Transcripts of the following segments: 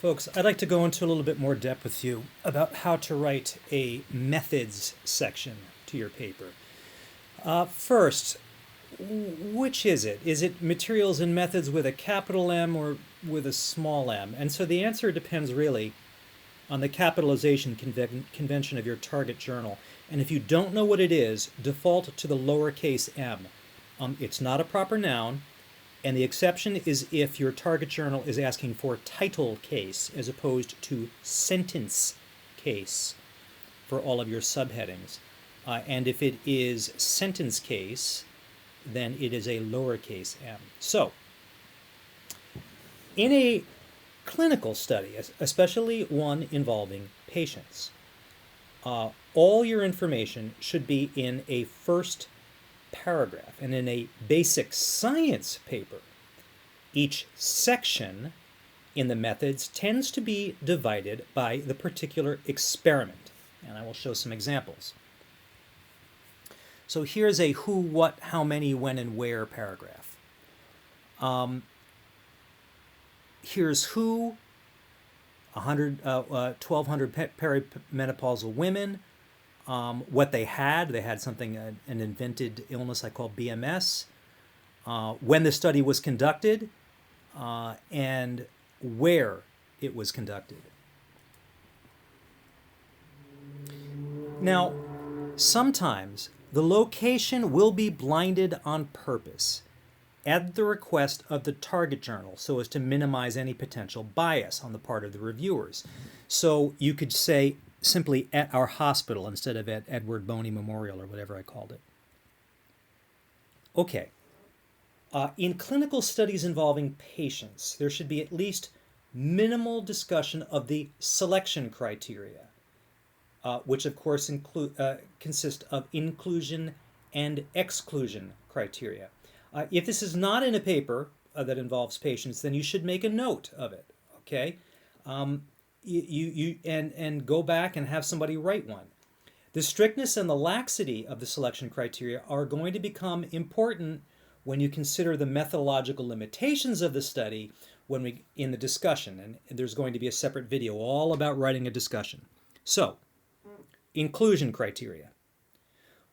Folks, I'd like to go into a little bit more depth with you about how to write a methods section to your paper. First, which is it? Is it materials and methods with a capital M or with a small m? And so the answer depends really on the capitalization convention of your target journal. And if you don't know what it is, default to the lowercase m. It's not a proper noun. And the exception is if your target journal is asking for title case as opposed to sentence case for all of your subheadings. And if it is sentence case, then it is a lowercase m. So, in a clinical study, especially one involving patients, all your information should be in a first paragraph. And in a basic science paper, each section in the methods tends to be divided by the particular experiment. And I will show some examples. So here's a who, what, how many, when, and where paragraph. Here's who, 1,200 perimenopausal women. What they had something, an invented illness I call BMS, when the study was conducted, and where it was conducted. Now, sometimes the location will be blinded on purpose at the request of the target journal so as to minimize any potential bias on the part of the reviewers. So you could say simply at our hospital instead of at Edward Boney Memorial or whatever I called it. Okay. In clinical studies involving patients, there should be at least minimal discussion of the selection criteria, which of course consist of inclusion and exclusion criteria. If this is not in a paper that involves patients, then you should make a note of it, okay? And go back and have somebody write one. The strictness and the laxity of the selection criteria are going to become important when you consider the methodological limitations of the study in the discussion. And there's going to be a separate video all about writing a discussion. So, inclusion criteria.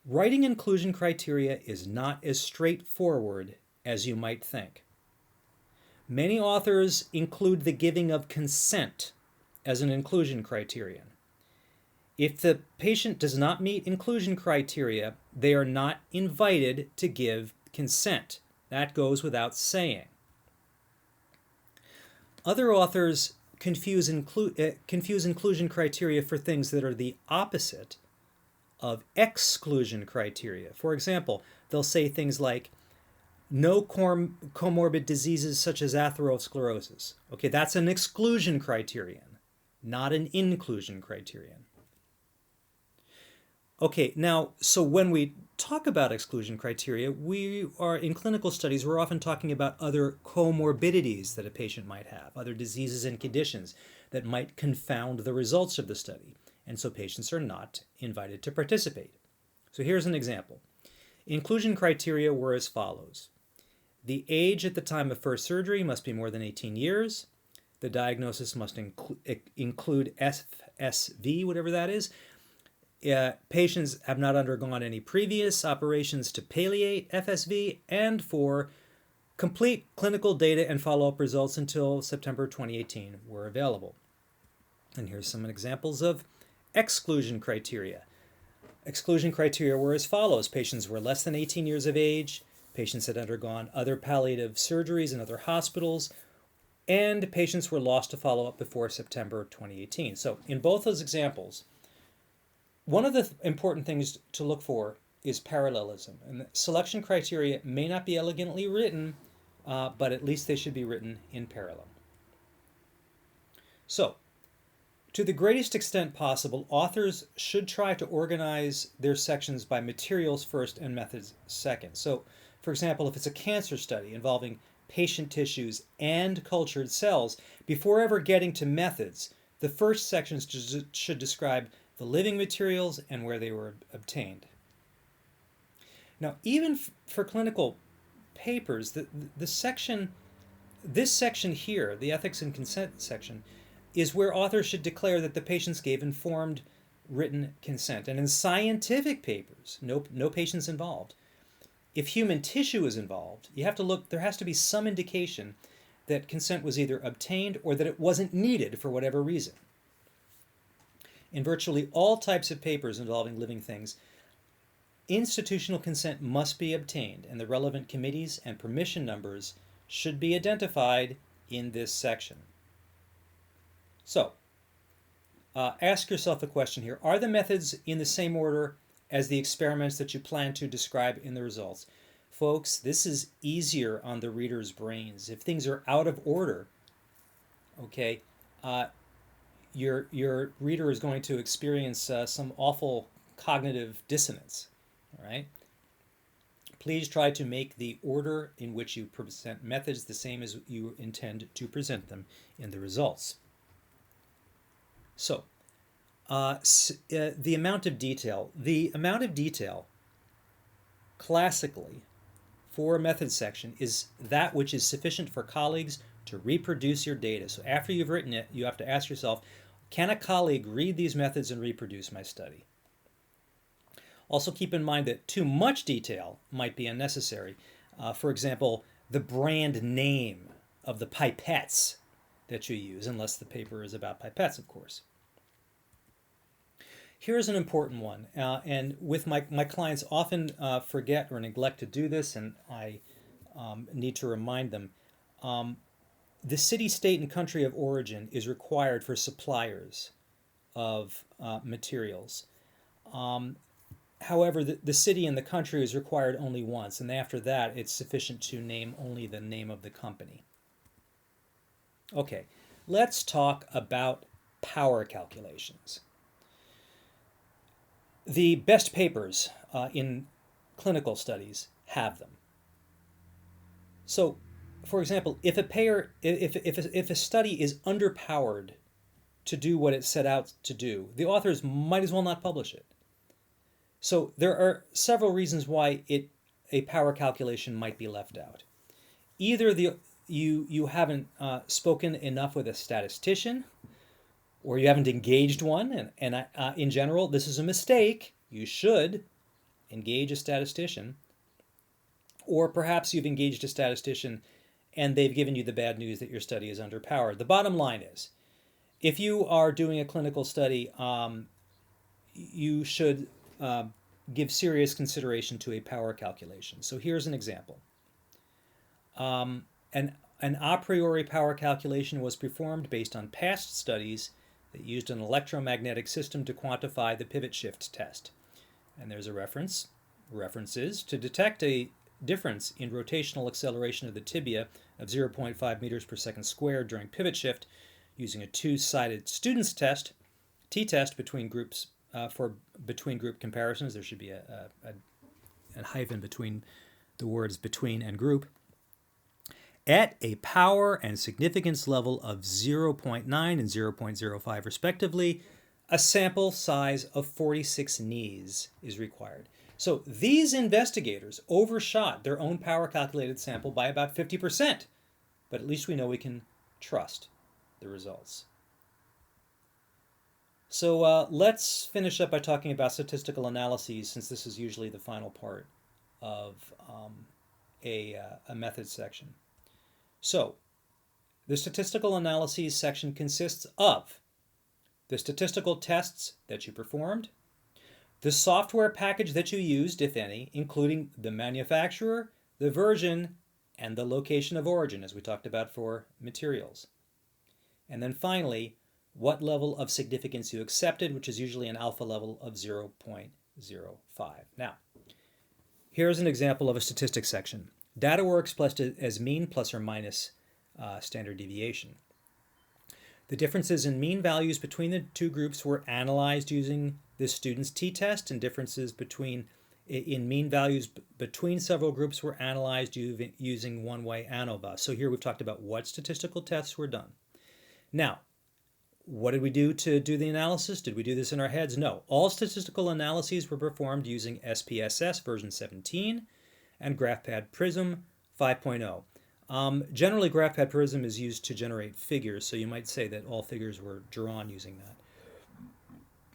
Writing inclusion criteria is not as straightforward as you might think. Many authors include the giving of consent as an inclusion criterion. If the patient does not meet inclusion criteria, they are not invited to give consent. That goes without saying. Other authors confuse inclusion criteria for things that are the opposite of exclusion criteria. For example, they'll say things like, no comorbid diseases such as atherosclerosis. Okay, that's an exclusion criterion, not an inclusion criterion. Okay, now, so when we talk about exclusion criteria, in clinical studies, we're often talking about other comorbidities that a patient might have, other diseases and conditions that might confound the results of the study. And so patients are not invited to participate. So here's an example. Inclusion criteria were as follows. The age at the time of first surgery must be more than 18 years. The diagnosis must include FSV, whatever that is. Patients have not undergone any previous operations to palliate FSV, and for complete clinical data and follow-up results until September 2018 were available. And here's some examples of exclusion criteria. Exclusion criteria were as follows. Patients were less than 18 years of age, patients had undergone other palliative surgeries in other hospitals, and patients were lost to follow-up before September 2018. So in both those examples, one of the important things to look for is parallelism. And the selection criteria may not be elegantly written, but at least they should be written in parallel. So, to the greatest extent possible, authors should try to organize their sections by materials first and methods second. So, for example, if it's a cancer study involving patient tissues and cultured cells, before ever getting to methods, the first sections should describe the living materials and where they were obtained. Now, even for clinical papers, this section here, the ethics and consent section, is where authors should declare that the patients gave informed written consent. And in scientific papers, no patients involved, if human tissue is involved, you have to look, there has to be some indication that consent was either obtained or that it wasn't needed for whatever reason. In virtually all types of papers involving living things, institutional consent must be obtained, and the relevant committees and permission numbers should be identified in this section. So, ask yourself a question here. Are the methods in the same order as the experiments that you plan to describe in the results? Folks, this is easier on the reader's brains. If things are out of order, okay, your reader is going to experience some awful cognitive dissonance. All right? Please try to make the order in which you present methods the same as you intend to present them in the results. So, the amount of detail. The amount of detail, classically, for a method section is that which is sufficient for colleagues to reproduce your data. So after you've written it, you have to ask yourself, can a colleague read these methods and reproduce my study? Also keep in mind that too much detail might be unnecessary. For example, the brand name of the pipettes that you use, unless the paper is about pipettes, of course. Here's an important one, and with my clients often forget or neglect to do this, and I need to remind them. The city, state, and country of origin is required for suppliers of materials. However, the city and the country is required only once, and after that it's sufficient to name only the name of the company. Okay, let's talk about power calculations. The best papers in clinical studies have them. So, for example, if a study is underpowered to do what it set out to do, the authors might as well not publish it. So there are several reasons why a power calculation might be left out. Either you haven't spoken enough with a statistician, or you haven't engaged one, and in general, this is a mistake. You should engage a statistician. Or perhaps you've engaged a statistician and they've given you the bad news that your study is underpowered. The bottom line is, if you are doing a clinical study, you should give serious consideration to a power calculation. So here's an example. An a priori power calculation was performed based on past studies that used an electromagnetic system to quantify the pivot shift test. And there's a references to detect a difference in rotational acceleration of the tibia of 0.5 meters per second squared during pivot shift using a two-sided students test, t-test between groups for between group comparisons. There should be a hyphen between the words between and group, at a power and significance level of 0.9 and 0.05 respectively. A sample size of 46 knees is required. So these investigators overshot their own power calculated sample by about 50%, but at least we know we can trust the results. So let's finish up by talking about statistical analyses, since this is usually the final part of a method section. So the statistical analyses section consists of the statistical tests that you performed, the software package that you used, if any, including the manufacturer, the version, and the location of origin, as we talked about for materials. And then finally, what level of significance you accepted, which is usually an alpha level of 0.05. Now, here's an example of a statistics section. Data were expressed as mean plus or minus standard deviation. The differences in mean values between the two groups were analyzed using the student's t-test, and differences in mean values between several groups were analyzed using one-way ANOVA. So here we've talked about what statistical tests were done. Now, what did we do to do the analysis? Did we do this in our heads? No. All statistical analyses were performed using SPSS version 17 and GraphPad Prism 5.0. Generally, GraphPad Prism is used to generate figures, so you might say that all figures were drawn using that.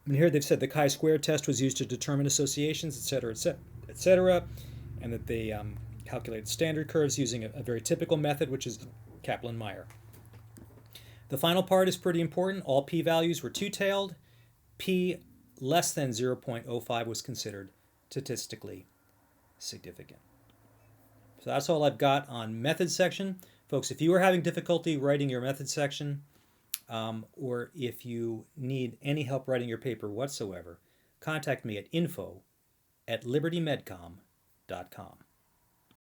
And here they've said the chi-square test was used to determine associations, etc., etc., etc., and that they calculated standard curves using a very typical method, which is Kaplan-Meier. The final part is pretty important. All p-values were two-tailed. P less than 0.05 was considered statistically significant. So that's all I've got on method section. Folks, if you are having difficulty writing your method section, or if you need any help writing your paper whatsoever, contact me at info@libertymedcom.com.